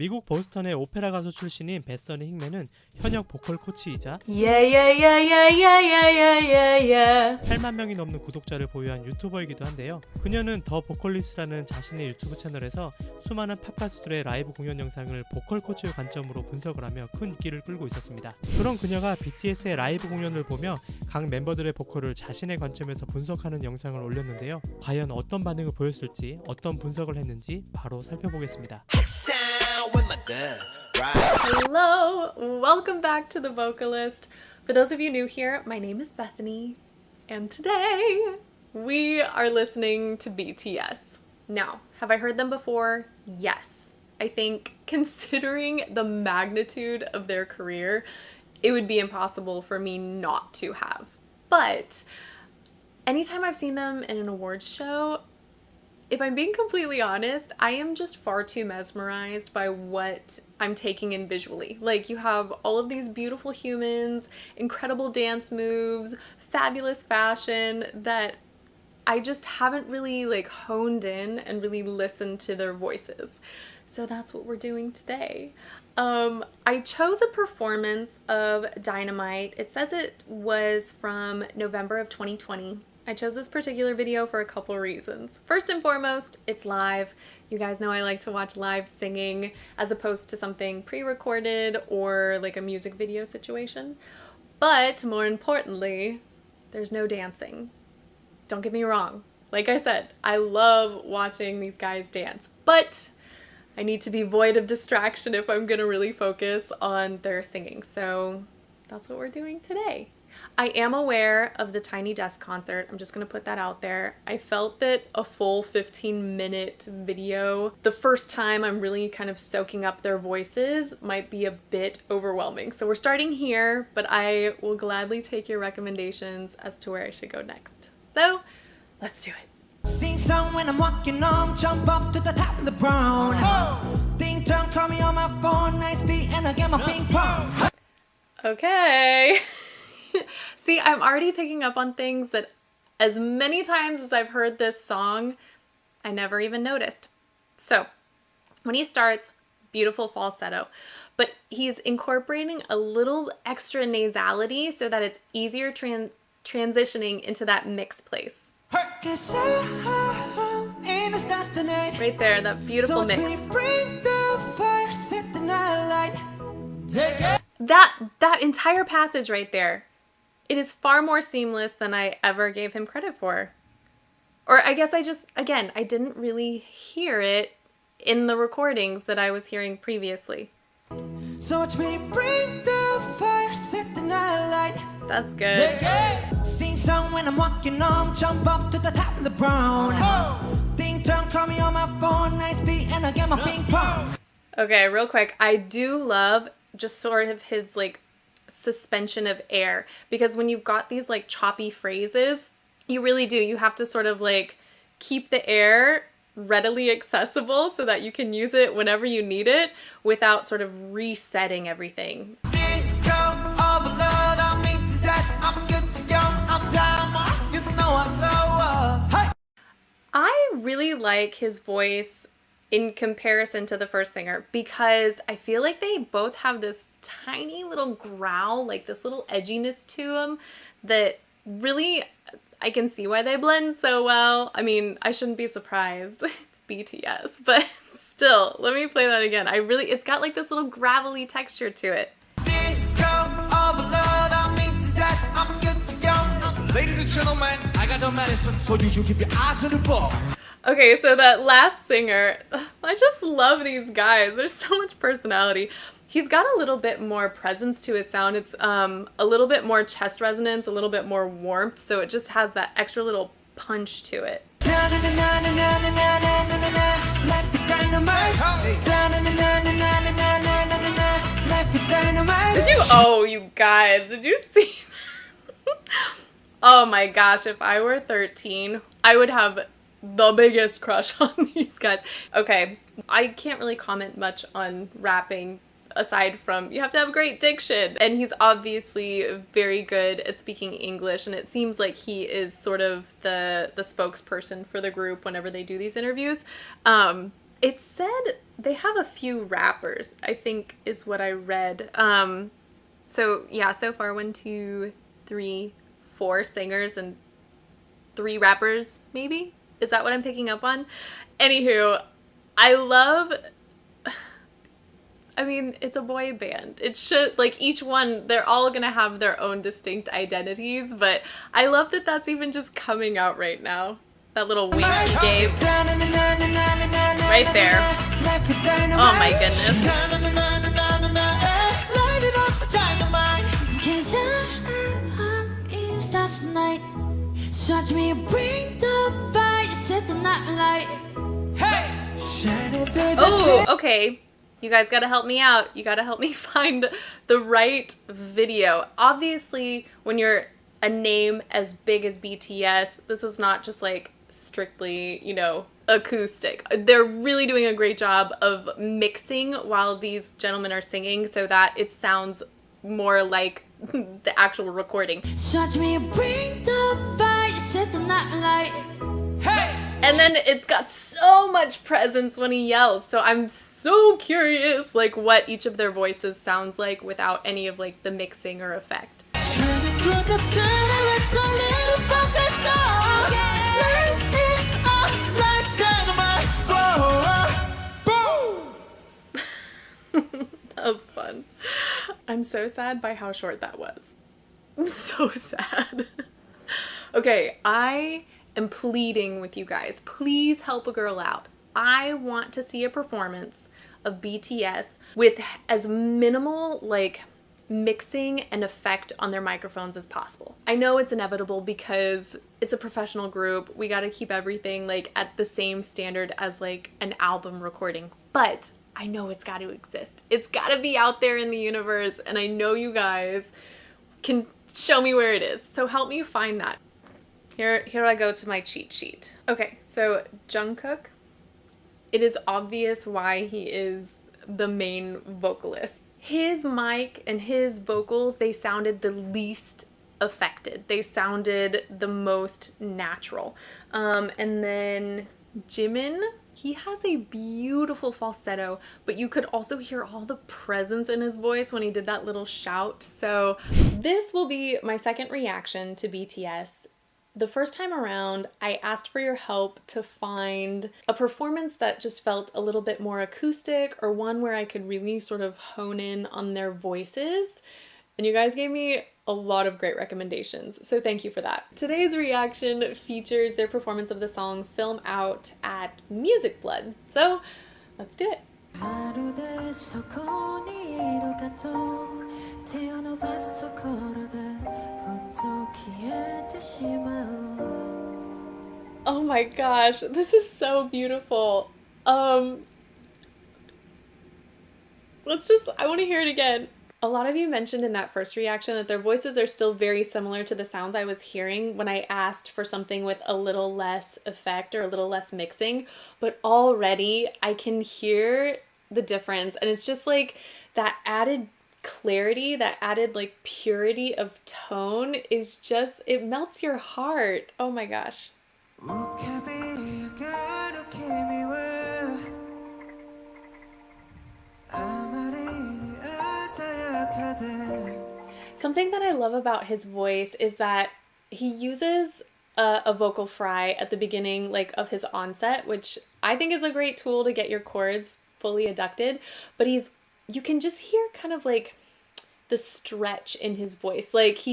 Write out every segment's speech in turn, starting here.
미국 보스턴의 오페라 가수 출신인 베서니 힉맨은 현역 보컬 코치이자 8만 명이 넘는 구독자를 보유한 유튜버이기도 한데요. 그녀는 더 보컬리스트라는 자신의 유튜브 채널에서 수많은 팝 가수들의 라이브 공연 영상을 보컬 코치의 관점으로 분석을 하며 큰 인기를 끌고 있었습니다. 그런 그녀가 BTS의 라이브 공연을 보며 각 멤버들의 보컬을 자신의 관점에서 분석하는 영상을 올렸는데요. 과연 어떤 반응을 보였을지, 어떤 분석을 했는지 바로 살펴보겠습니다. Hello, welcome back to the Vocalist. For those of you new here, my name is Bethany, and today we are listening to BTS. Now, have I heard them before? Yes. I think considering the magnitude of their career, it would be impossible for me not to have. But anytime I've seen them in an awards show, if I'm being completely honest, I am just far too mesmerized by what I'm taking in visually. Like, you have all of these beautiful humans, incredible dance moves, fabulous fashion that I just haven't really honed in and really listened to their voices. So that's what we're doing today. I chose a performance of Dynamite. It says it was from November of 2020. I chose this particular video for a couple reasons. First and foremost, it's live. You guys know I like to watch live singing as opposed to something pre-recorded or like a music video situation. But more importantly, there's no dancing. Don't get me wrong. Like I said, I love watching these guys dance, but I need to be void of distraction if I'm gonna really focus on their singing. So that's what we're doing today. I am aware of the Tiny Desk concert. I'm just going to put that out there. I felt that a full 15-minute video, the first time I'm really kind of soaking up their voices, might be a bit overwhelming. So we're starting here, but I will gladly take your recommendations as to where I should go next. So let's do it. Sing song when I'm walking home, jump up to the top of the brown. Ding dong, call me on my phone, nice tea, and I get my ping pong. Okay. See, I'm already picking up on things that as many times as I've heard this song, I never even noticed. So, when he starts, beautiful falsetto, but he's incorporating a little extra nasality so that it's easier transitioning into that mixed place. Right there, that beautiful mix. That entire passage right there, it is far more seamless than I ever gave him credit for. Or I guess I didn't really hear it in the recordings that I was hearing previously. So watch me bring the fire, set the night light. That's good. Sing song when I'm walking home, jump up to the top of the brown. Ding dong, call me on my phone, nice tea, and I get my ping pong. Okay, real quick, I do love just sort of his suspension of air, because when you've got these choppy phrases, you really do, you have to sort of keep the air readily accessible so that you can use it whenever you need it without sort of resetting everything. Disco overload, I'm into that, I'm good to go, I'm down, you know I blow up. Hey! I really like his voice in comparison to the first singer, because I feel like they both have this tiny little growl, this little edginess to them that really, I can see why they blend so well. I mean, I shouldn't be surprised. It's BTS, but still, let me play that again. It's got this little gravelly texture to it. Disco overload, I'm into that, I'm good to go. Ladies and gentlemen, I got the medicine, so you should keep your eyes on the ball. Okay, so that last singer, I just love these guys. There's so much personality. He's got a little bit more presence to his sound. It's a little bit more chest resonance, a little bit more warmth, so it just has that extra little punch to it. You guys, did you see that? Oh my gosh, if I were 13, I would have the biggest crush on these guys. Okay, I can't really comment much on rapping aside from you have to have great diction, and he's obviously very good at speaking English, and it seems like he is sort of the spokesperson for the group whenever they do these interviews. It said they have a few rappers, I think is what I read. So yeah, so far 1, 2, 3, 4 singers and 3 rappers, maybe? Is that what I'm picking up on? Anywho, I mean, it's a boy band. It should, like, each one, they're all gonna have their own distinct identities, but I love that that's even just coming out right now. That little wink he gave. Right there. Oh my goodness. Oh, okay. You guys gotta help me out. You gotta help me find the right video. Obviously, when you're a name as big as BTS, this is not just like strictly, you know, acoustic. They're really doing a great job of mixing while these gentlemen are singing so that it sounds more like the actual recording. And then it's got so much presence when he yells, so I'm so curious like what each of their voices sounds like without any of like the mixing or effect. That was fun. I'm so sad by how short that was. I'm so sad. Okay, I am pleading with you guys. Please help a girl out. I want to see a performance of BTS with as minimal like mixing and effect on their microphones as possible. I know it's inevitable because it's a professional group. We got to keep everything like at the same standard as like an album recording. But I know it's got to exist. It's got to be out there in the universe, and I know you guys can show me where it is. So help me find that. Here I go to my cheat sheet. Okay, so Jungkook, it is obvious why he is the main vocalist. His mic and his vocals, they sounded the least affected. They sounded the most natural. And then Jimin, he has a beautiful falsetto, but you could also hear all the presence in his voice when he did that little shout. So this will be my second reaction to BTS. The first time around, I asked for your help to find a performance that just felt a little bit more acoustic or one where I could really sort of hone in on their voices. And you guys gave me a lot of great recommendations, so thank you for that. Today's reaction features their performance of the song Film Out at Music Blood. So let's do it. Oh my gosh, this is so beautiful. I want to hear it again. A lot of you mentioned in that first reaction that their voices are still very similar to the sounds I was hearing when I asked for something with a little less effect or a little less mixing, but already I can hear the difference, and it's just like that added clarity, that added like purity of tone is just, it melts your heart. Oh my gosh. Something that I love about his voice is that he uses a vocal fry at the beginning like of his onset, which I think is a great tool to get your chords fully adducted, but you can just hear kind of like the stretch in his voice. Like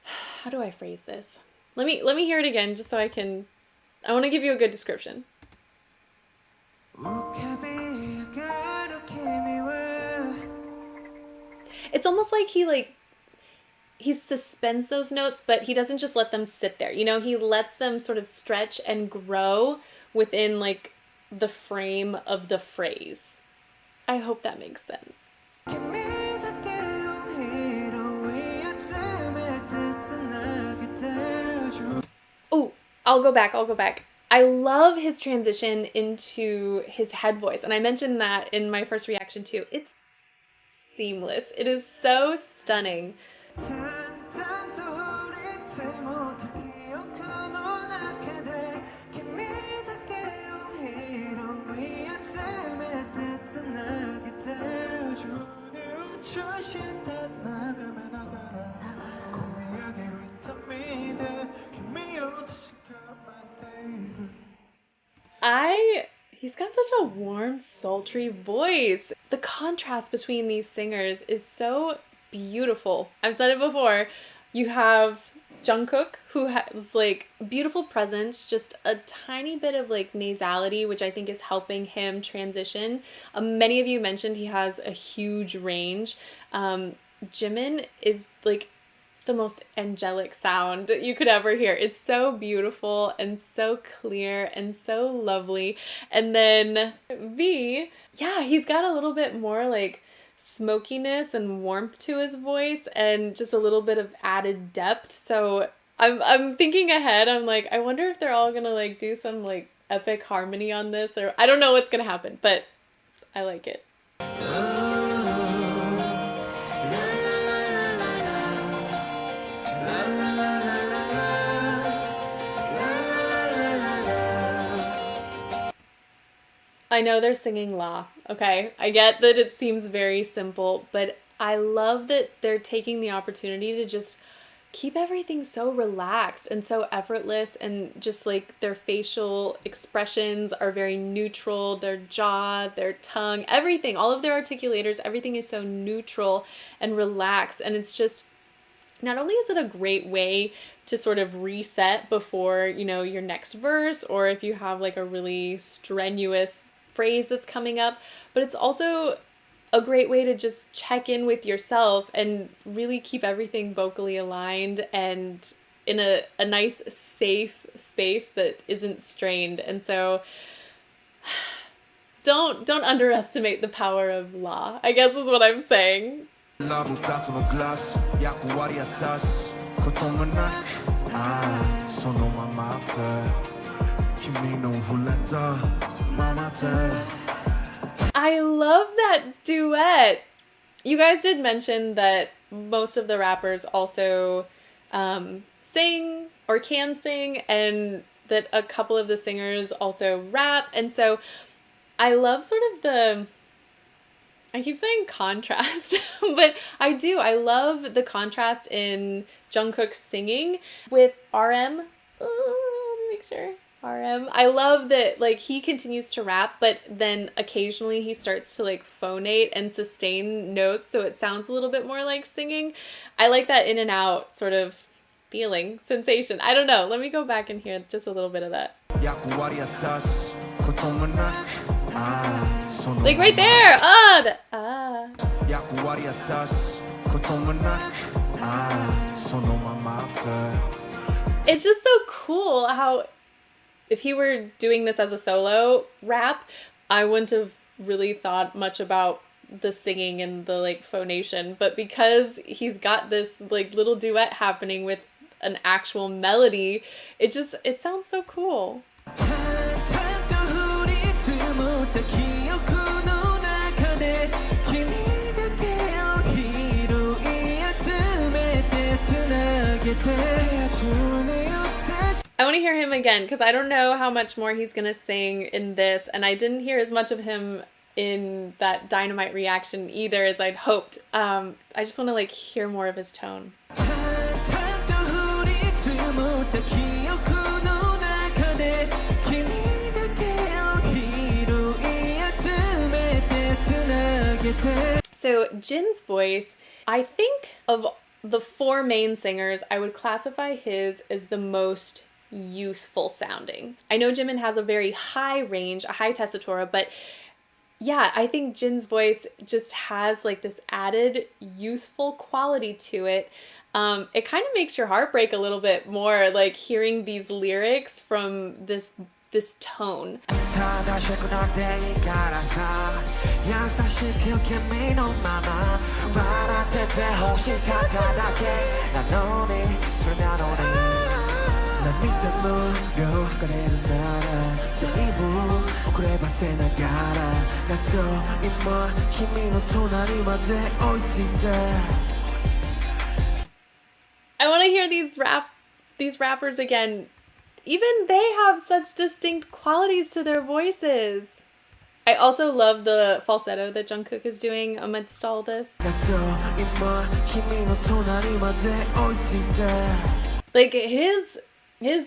how do I phrase this? Let me hear it again just so I want to give you a good description. It's almost like he suspends those notes, but he doesn't just let them sit there. You know, he lets them sort of stretch and grow within like the frame of the phrase. I hope that makes sense. Oh, I'll go back. I love his transition into his head voice, and I mentioned that in my first reaction too. It's seamless. It is so stunning. got such a warm, sultry voice. The contrast between these singers is so beautiful. I've said it before. You have Jungkook, who has like beautiful presence, just a tiny bit of like nasality, which I think is helping him transition. Many of you mentioned he has a huge range. Jimin is like the most angelic sound you could ever hear. It's so beautiful and so clear and so lovely. And then V, yeah, he's got a little bit more like smokiness and warmth to his voice and just a little bit of added depth. So I'm thinking ahead. I'm like, I wonder if they're all gonna like do some like epic harmony on this, or I don't know what's gonna happen, but I like it. I know they're singing La, okay? I get that it seems very simple, but I love that they're taking the opportunity to just keep everything so relaxed and so effortless, and just like their facial expressions are very neutral, their jaw, their tongue, everything, all of their articulators, everything is so neutral and relaxed. And it's just, not only is it a great way to sort of reset before, you know, your next verse, or if you have like a really strenuous phrase that's coming up, but it's also a great way to just check in with yourself and really keep everything vocally aligned and in a nice safe space that isn't strained. And so don't underestimate the power of La, I guess is what I'm saying. I love that duet. You guys did mention that most of the rappers also sing or can sing, and that a couple of the singers also rap. And so I love sort of the, I keep saying contrast, but I do. I love the contrast in Jungkook's singing with RM. Ooh, let me make sure. RM. I love that like he continues to rap, but then occasionally he starts to like phonate and sustain notes, so it sounds a little bit more like singing. I like that in and out sort of feeling, sensation. I don't know. Let me go back and hear just a little bit of that. Like right there. It's just so cool how if he were doing this as a solo rap, I wouldn't have really thought much about the singing and the like phonation, but because he's got this like little duet happening with an actual melody, it sounds so cool. I want to hear him again because I don't know how much more he's gonna sing in this, and I didn't hear as much of him in that Dynamite reaction either as I'd hoped. I just want to like hear more of his tone. So Jin's voice, I think of the four main singers, I would classify his as the most youthful sounding. I know Jimin has a very high range, a high tessitura, but yeah, I think Jin's voice just has like this added youthful quality to it. It kind of makes your heart break a little bit more, like hearing these lyrics from this tone. I want to hear these rappers again. Even they have such distinct qualities to their voices. I also love the falsetto that Jungkook is doing amidst all this. Like his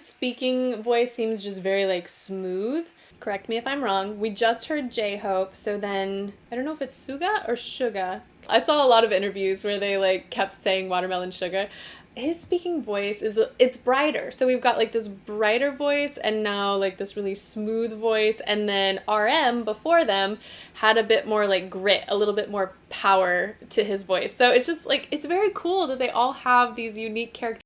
speaking voice seems just very like smooth, Correct me if I'm wrong. We just heard J-Hope, so then I don't know if it's Suga or Suga. I saw a lot of interviews where they like kept saying watermelon sugar. His speaking voice it's brighter. So we've got like this brighter voice and now like this really smooth voice, and then RM before them had a bit more like grit, a little bit more power to his voice. So it's just like it's very cool that they all have these unique characteristics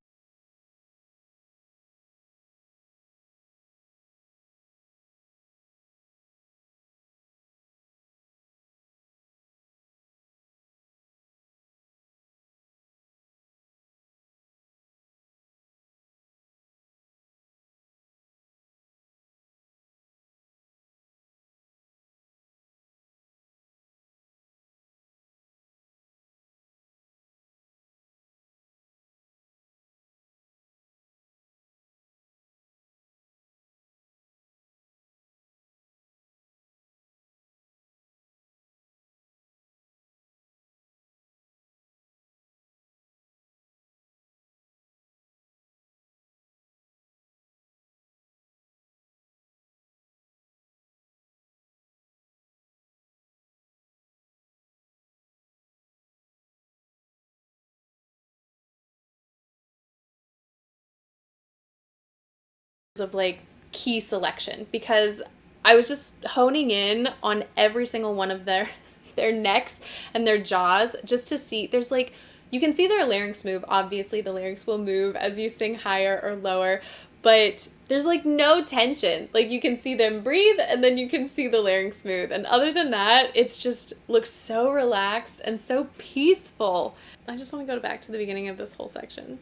of like key selection, because I was just honing in on every single one of their necks and their jaws just to see. There's like, you can see their larynx move. Obviously the larynx will move as you sing higher or lower, but there's like no tension. Like you can see them breathe and then you can see the larynx move, and other than that it's just looks so relaxed and so peaceful. I just want to go back to the beginning of this whole section.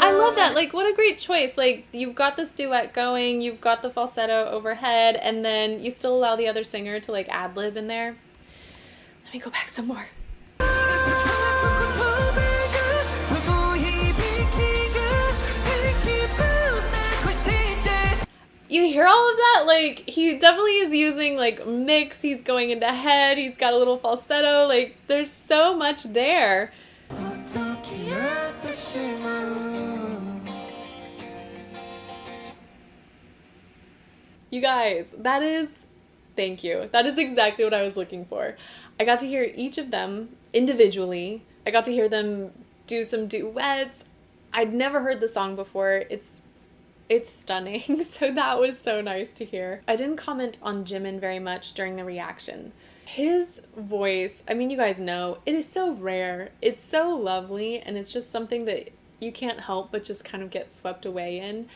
I love that. Like, what a great choice. Like, you've got this duet going, you've got the falsetto overhead, and then you still allow the other singer to, like, ad-lib in there. Let me go back some more. You hear all of that? Like, he definitely is using, like, mix, he's going into head, he's got a little falsetto, like, there's so much there. You guys, that is, thank you. That is exactly what I was looking for. I got to hear each of them individually. I got to hear them do some duets. I'd never heard the song before. It's stunning. So that was so nice to hear. I didn't comment on Jimin very much during the reaction. His voice, I mean, you guys know, it is so rare. It's so lovely, and it's just something that you can't help but just kind of get swept away in.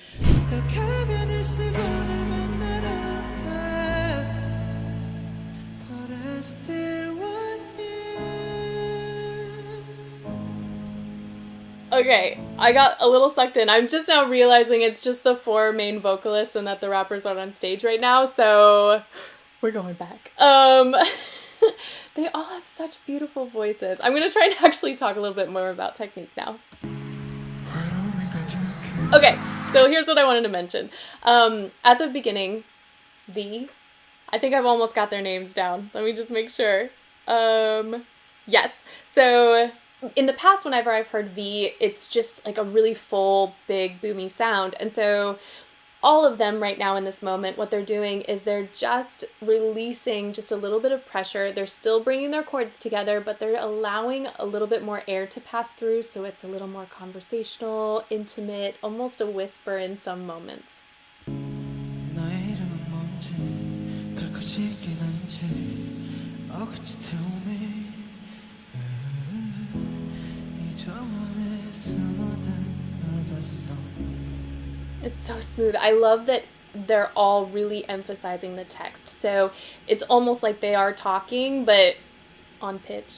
Okay, I got a little sucked in. I'm just now realizing it's just the 4 main vocalists and that the rappers aren't on stage right now, so we're going back. They all have such beautiful voices. I'm gonna try to actually talk a little bit more about technique now. Okay, so here's what I wanted to mention. At the beginning, I think I've almost got their names down. Let me just make sure. Yes, so in the past, whenever I've heard V, it's just like a really full, big, boomy sound. And so all of them right now in this moment, what they're doing is they're just releasing just a little bit of pressure. They're still bringing their chords together, but they're allowing a little bit more air to pass through, so it's a little more conversational, intimate, almost a whisper in some moments. It's so smooth. I love that they're all really emphasizing the text. So it's almost like they are talking, but on pitch.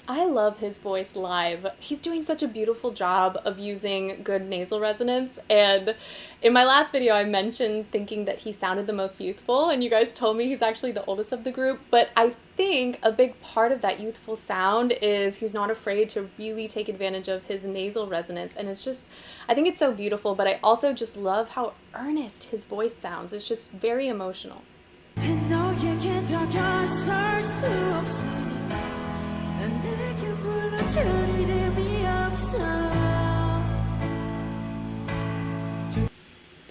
I love his voice live. He's doing such a beautiful job of using good nasal resonance, and in my last video I mentioned thinking that he sounded the most youthful, and you guys told me he's actually the oldest of the group, but I think a big part of that youthful sound is he's not afraid to really take advantage of his nasal resonance, and it's just, I think it's so beautiful, but I also just love how earnest his voice sounds. It's just very emotional. 너에게 다가설 수 없어 난 내게 불러줄 이름이 없어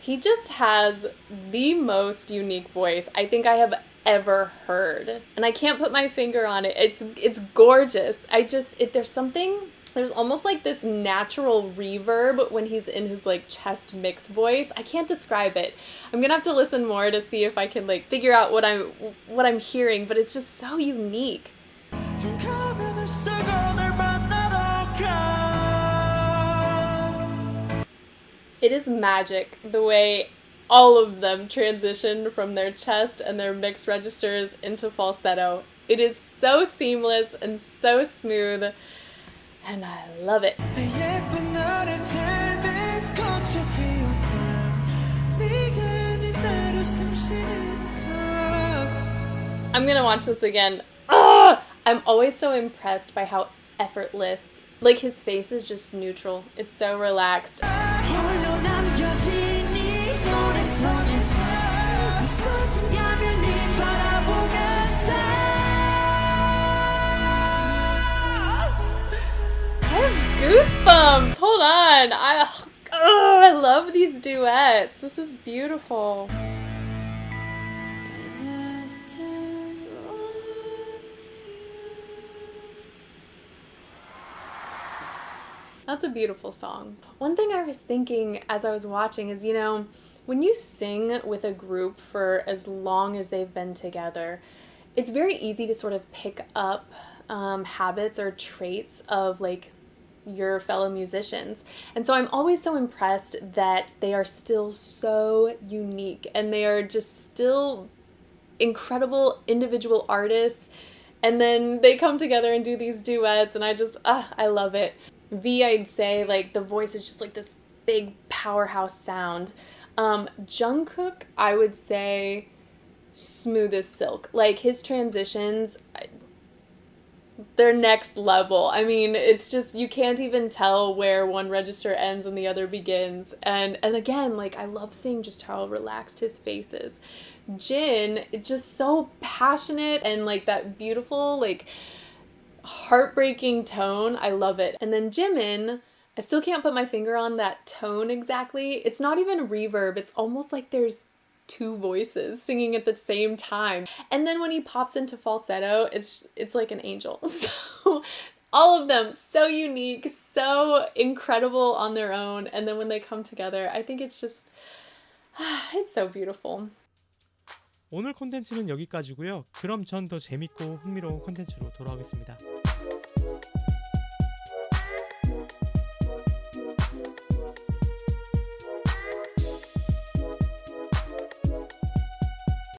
He just has the most unique voice I think I have ever heard. And I can't put my finger on it. It's gorgeous. There's almost like this natural reverb when he's in his like chest mix voice. I can't describe it. I'm gonna have to listen more to see if I can like figure out what I'm hearing, but it's just so unique. It is magic the way all of them transition from their chest and their mixed registers into falsetto. It is so seamless and so smooth, and I love it. I'm gonna watch this again. I'm always so impressed by how effortless, like his face is just neutral. It's so relaxed. I have goosebumps. Hold on. I love these duets. This is beautiful. That's a beautiful song. One thing I was thinking as I was watching is, you know, when you sing with a group for as long as they've been together, it's very easy to sort of pick up habits or traits of like your fellow musicians. And so I'm always so impressed that they are still so unique and they are just still incredible individual artists. And then they come together and do these duets and I love it. V, I'd say, like, the voice is just like this big powerhouse sound. Jungkook, I would say, smooth as silk. Like, his transitions, they're next level. I mean, it's just, you can't even tell where one register ends and the other begins. And again, like, I love seeing just how relaxed his face is. Jin, just so passionate and, like, that beautiful, like, heartbreaking tone. I love it. And then Jimin, I still can't put my finger on that tone exactly. It's not even reverb. It's almost like there's two voices singing at the same time. And then when he pops into falsetto, it's like an angel. So all of them so unique, so incredible on their own. And then when they come together, I think it's just, it's so beautiful. 오늘 콘텐츠는 여기까지고요. 그럼 전 더 재밌고 흥미로운 콘텐츠로 돌아오겠습니다.